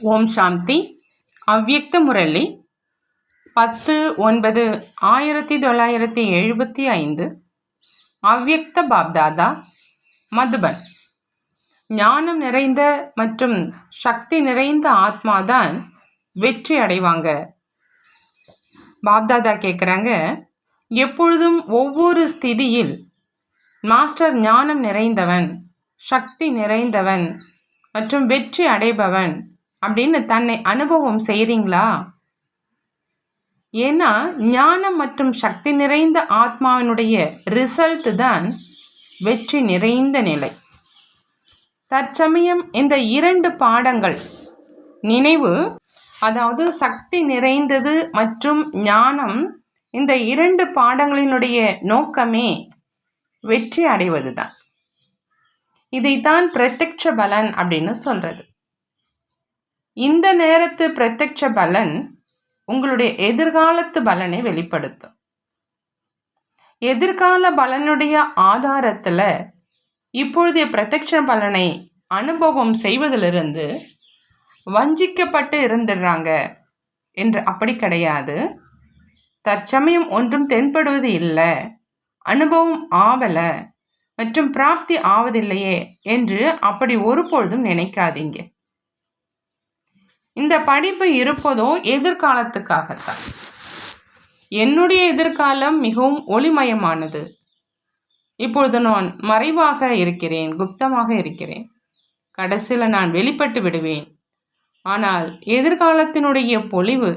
ஓம் சாந்தி. அவ்யக்த முரளி 10/9/1975. அவ்யக்த பாப்தாதா, மதுபன். ஞானம் நிறைந்த மற்றும் சக்தி நிறைந்த ஆத்மாதான் வெற்றி அடைவாங்க. பாப்தாதா கேட்குறாங்க, எப்பொழுதும் ஒவ்வொரு ஸ்திதியில் மாஸ்டர் ஞானம் நிறைந்தவன், சக்தி நிறைந்தவன் மற்றும் வெற்றி அடைபவன் அப்படின்னு தன்னை அனுபவம் செய்கிறீங்களா? ஏன்னா ஞானம் மற்றும் சக்தி நிறைந்த ஆத்மாவினுடைய ரிசல்ட் தான் வெற்றி நிறைந்த நிலை. தற்சமயம் இந்த 2 பாடங்கள், நினைவு, அதாவது சக்தி நிறைந்தது மற்றும் ஞானம், இந்த 2 பாடங்களினுடைய நோக்கமே வெற்றி அடைவது தான். இதைத்தான் பிரத்யக்ஷ பலன் அப்படின்னு சொல்றது. இந்த நேரத்து பிரத்யக்ஷ பலன் உங்களுடைய எதிர்காலத்து பலனை வெளிப்படுத்தும். எதிர்கால பலனுடைய ஆதாரத்தில் இப்பொழுதைய பிரத்யக்ஷ பலனை அனுபவம் செய்வதிலிருந்து வஞ்சிக்கப்பட்டு இருந்துடுறாங்க என்று அப்படி கிடையாது. தற்சமயம் ஒன்றும் தென்படுவது இல்லை, அனுபவம் ஆவலை மற்றும் பிராப்தி ஆவதில்லையே என்று அப்படி ஒருபொழுதும் நினைக்காதீங்க. இந்த படிப்பு இருப்பதோ எதிர்காலத்துக்காகத்தான். என்னுடைய எதிர்காலம் மிகவும் ஒளிமயமானது. இப்பொழுது நான் மறைவாக இருக்கிறேன், குப்தமாக இருக்கிறேன். கடைசியில் நான் வெளிப்பட்டு விடுவேன். ஆனால் எதிர்காலத்தினுடைய பொலிவு,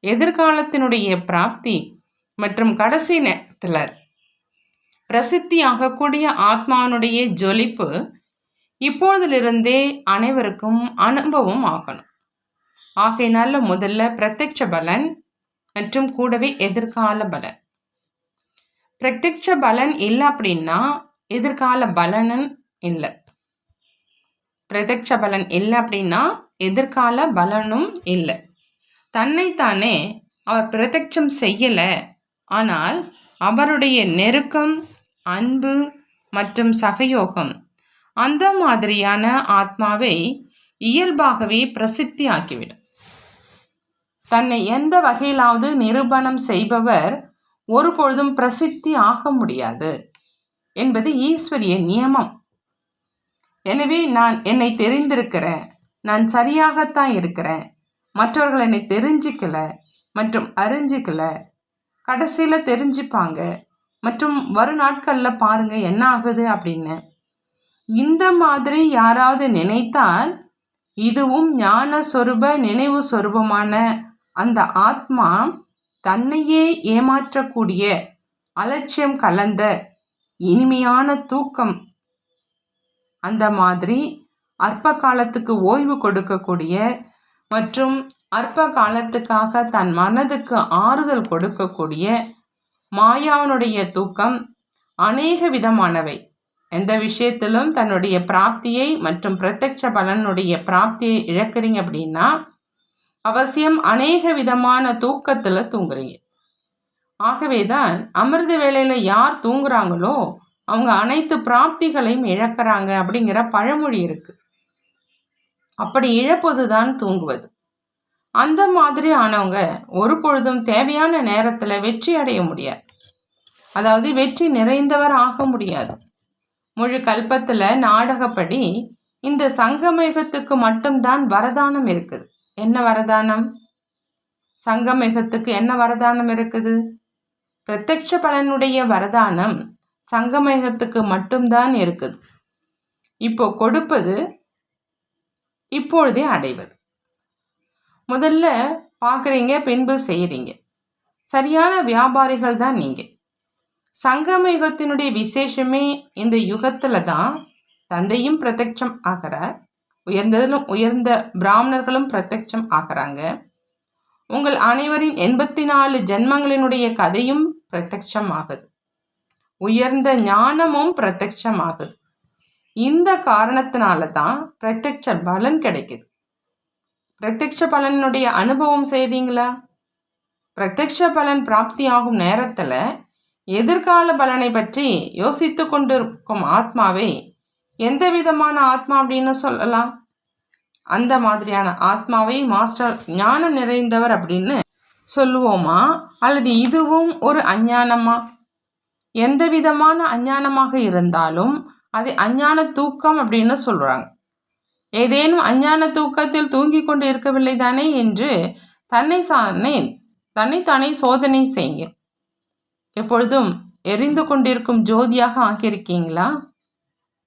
எதிர்காலத்தினுடைய பிராப்தி மற்றும் கடைசி நேரத்தில் பிரசித்தி ஆகக்கூடிய ஆத்மானுடைய ஜொலிப்பு இப்பொழுதிலிருந்தே அனைவருக்கும் அனுபவம் ஆகணும். ஆகையினால முதல்ல பிரத்யக்ஷ பலன் மற்றும் கூடவே எதிர்கால பலன். பிரத்யக்ஷ பலன் இல்லை அப்படின்னா எதிர்கால பலனும் இல்லை. பிரத்யக்ஷ பலன் இல்லை அப்படின்னா எதிர்கால பலனும் இல்லை. தன்னைத்தானே அவர் பிரத்யக்ஷம் செய்யலை, ஆனால் அவருடைய நெருக்கம், அன்பு மற்றும் சகயோகம் அந்த மாதிரியான ஆத்மாவை இயல்பாகவே பிரசித்தி ஆக்கிவிடும். தன்னை எந்த வகையிலாவது நிரூபணம் செய்பவர் ஒருபொழுதும் பிரசித்தி ஆக முடியாது என்பது ஈஸ்வரிய நியமம். எனவே நான் என்னை தெரிந்திருக்கிறேன், நான் சரியாகத்தான் இருக்கிறேன், மற்றவர்கள் என்னை தெரிஞ்சிக்கல மற்றும் அறிஞ்சிக்கல, கடைசியில் தெரிஞ்சுப்பாங்க மற்றும் வரும் நாட்களில் பாருங்க என்ன ஆகுது அப்படின்னு இந்த மாதிரி யாராவது நினைத்தால் இதுவும் ஞான சொரூப நினைவு சொரூபமான அந்த ஆத்மா தன்னையே ஏமாற்றக்கூடிய அலட்சியம் கலந்த இனிமையான தூக்கம், அந்த மாதிரி அற்ப காலத்துக்கு ஓய்வு கொடுக்கக்கூடிய மற்றும் அற்ப காலத்துக்காக தன் மனதுக்கு ஆறுதல் கொடுக்கக்கூடிய மாயாவனுடைய தூக்கம் அநேக விதமானவை. எந்த விஷயத்திலும் தன்னுடைய பிராப்தியை மற்றும் பிரத்யக்ஷ பலனுடைய பிராப்தியை இழக்கிறீங்க அப்படின்னா அவசியம் அநேக விதமான தூக்கத்தில் தூங்குறீங்க. ஆகவே தான் அமிர்த வேளையில் யார் தூங்குறாங்களோ அவங்க அனைத்து பிராப்திகளையும் இழக்கிறாங்க அப்படிங்கிற பழமொழி இருக்கு. அப்படி இழப்பது தான் தூங்குவது. அந்த மாதிரி ஆனவங்க ஒரு பொழுதும் தேவையான நேரத்தில் வெற்றி அடைய முடியாது, அதாவது வெற்றி நிறைந்தவர் ஆக முடியாது. முழு கல்பத்தில் நாடகப்படி இந்த சங்கமயுகத்துக்கு மட்டும்தான் வரதானம் இருக்குது. என்ன வரதானம்? சங்கமயுகத்துக்கு என்ன வரதானம் இருக்குது? பிரத்யக்ஷ பலனுடைய வரதானம் சங்கமயுகத்துக்கு மட்டும்தான் இருக்குது. இப்போ கொடுப்பது, இப்பொழுதே அடைவது. முதல்ல பார்க்குறீங்க, பின்பு செய்கிறீங்க. சரியான வியாபாரிகள் தான் நீங்கள். சங்கம யுகத்தினுடைய விசேஷமே இந்த யுகத்தில் தான் தந்தையும் பிரத்யக்ஷம் ஆகிறார், உயர்ந்ததிலும் உயர்ந்த பிராமணர்களும் பிரத்யக்ஷம் ஆகிறாங்க. உங்கள் அனைவரின் 84 ஜென்மங்களினுடைய கதையும் பிரத்யக்ஷம் ஆகுது, உயர்ந்த ஞானமும் பிரத்யக்ஷம் ஆகுது. இந்த காரணத்தினால தான் பிரத்யக்ஷ பலன் கிடைக்குது. பிரத்யக்ஷ பலனுடைய அனுபவம் செய்றீங்களா? பிரத்யக்ஷ பலன் பிராப்தி ஆகும் நேரத்தில் எதிர்கால பலனை பற்றி யோசித்து கொண்டிருக்கும் ஆத்மாவை எந்த விதமான ஆத்மா அப்படின்னு சொல்லலாம்? அந்த மாதிரியான ஆத்மாவை மாஸ்டர் ஞானம் நிறைந்தவர் அப்படின்னு சொல்லுவோமா, அல்லது இதுவும் ஒரு அஞ்ஞானமா? எந்த விதமான அஞ்ஞானமாக இருந்தாலும் அது அஞ்ஞான தூக்கம் அப்படின்னு சொல்றாங்க. ஏதேனும் அஞ்ஞான தூக்கத்தில் தூங்கிக் கொண்டு இருக்கவில்லை தானே என்று தன்னைத்தானே சோதனை செய்யுங்க. எப்பொழுதும் எரிந்து கொண்டிருக்கும் ஜோதியாக ஆகியிருக்கீங்களா?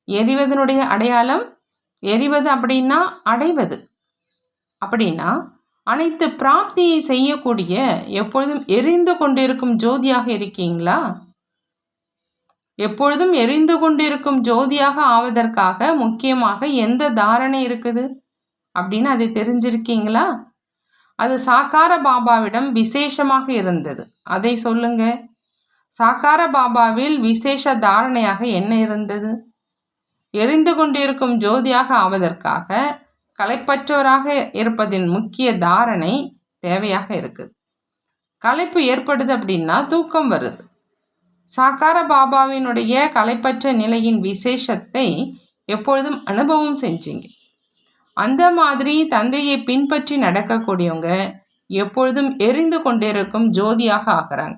எரிவதனுடைய அடையாளம், எரிவது அப்படின்னா அடைவது. அப்படின்னா அனைத்து பிராப்தியை செய்யக்கூடிய எப்பொழுதும் எரிந்து கொண்டிருக்கும் ஜோதியாக இருக்கீங்களா? எப்பொழுதும் எரிந்து கொண்டிருக்கும் ஜோதியாக ஆவதற்காக முக்கியமாக எந்த தாரணை இருக்குது அப்படின்னு அதை தெரிஞ்சிருக்கீங்களா? அது சாக்கார பாபாவிடம் விசேஷமாக இருந்தது. அதை சொல்லுங்க. சாக்கார பாபாவில் விசேஷ தாரணையாக என்ன இருந்தது? எரிந்து கொண்டிருக்கும் ஜோதியாக ஆவதற்காக களைப்பற்றவராக இருப்பதின் முக்கிய தாரணை தேவையாக இருக்குது. களைப்பு ஏற்படுது அப்படின்னா தூக்கம் வருது. சாக்கார பாபாவினுடைய களைப்பற்ற நிலையின் விசேஷத்தை எப்பொழுதும் அனுபவம் செஞ்சீங்க. அந்த மாதிரி தந்தையை பின்பற்றி நடக்கக்கூடியவங்க எப்பொழுதும் எரிந்து கொண்டிருக்கும் ஜோதியாக ஆகிறாங்க.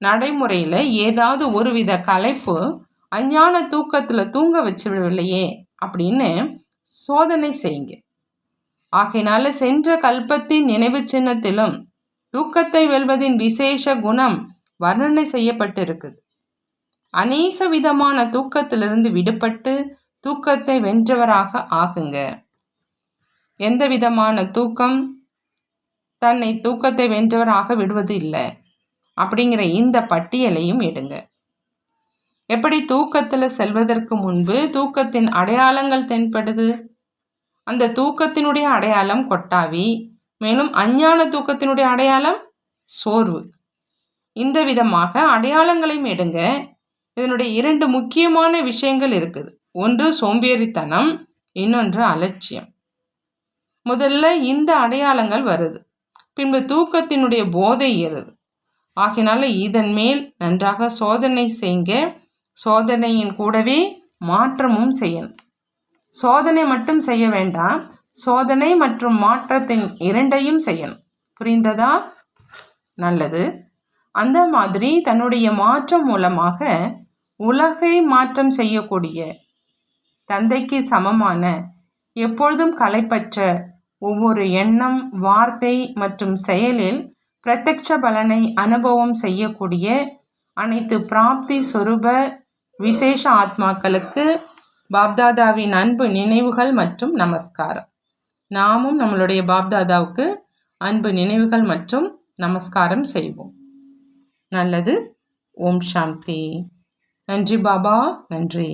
நடைமுறையில் ஏதாவது ஒருவித களைப்பு அஞ்ஞான தூக்கத்தில் தூங்க வச்சிடவில்லையே அப்படின்னு சோதனை செய்யுங்க. ஆகையினால சென்ற கல்பத்தின் நினைவு சின்னத்திலும் தூக்கத்தை வெல்வதின் விசேஷ குணம் வர்ணனை செய்யப்பட்டிருக்குது. அநேக விதமான தூக்கத்திலிருந்து விடுபட்டு தூக்கத்தை வென்றவராக ஆகுங்க. எந்த விதமான தூக்கம் தன்னை தூக்கத்தை வென்றவராக விடுவது இல்லை அப்படிங்கிற இந்த பட்டியலையும் எடுங்க. எப்படி தூக்கத்தில் செல்வதற்கு முன்பு தூக்கத்தின் அடையாளங்கள் தென்படுது? அந்த தூக்கத்தினுடைய அடையாளம் கொட்டாவி, மேலும் அஞ்ஞான தூக்கத்தினுடைய அடையாளம் சோர்வு. இந்த விதமாக அடையாளங்களையும் எடுங்க. இதனுடைய 2 முக்கியமான விஷயங்கள் இருக்குது. ஒன்று சோம்பேறித்தனம், இன்னொன்று அலட்சியம். முதல்ல இந்த அடையாளங்கள் வருது, பின்பு தூக்கத்தினுடைய போதை ஏறுது. ஆகினால இதன் மேல் நன்றாக சோதனை செய்யுங்க. சோதனையின் கூடவே மாற்றமும் செய்யணும். சோதனை மட்டும் செய்ய வேண்டாம், சோதனை மற்றும் மாற்றத்தின் 2ஐயும் செய்யணும். புரிந்ததா? நல்லது. அந்த மாதிரி தன்னுடைய மாற்றம் மூலமாக உலகை மாற்றம் செய்யக்கூடிய தந்தைக்கு சமமான எப்பொழுதும் களைப்பற்ற ஒவ்வொரு எண்ணம், வார்த்தை மற்றும் செயலில் பிரத்யட்ச பலனை அனுபவம் செய்யக்கூடிய அனைத்து பிராப்தி சொரூப விசேஷ ஆத்மாக்களுக்கு பாப்தாதாவின் அன்பு நினைவுகள் மற்றும் நமஸ்காரம். நாமும் நம்மளுடைய பாப்தாதாவுக்கு அன்பு நினைவுகள் மற்றும் நமஸ்காரம் செய்வோம். நல்லது. ஓம் சாந்தி. நன்றி பாபா, நன்றி.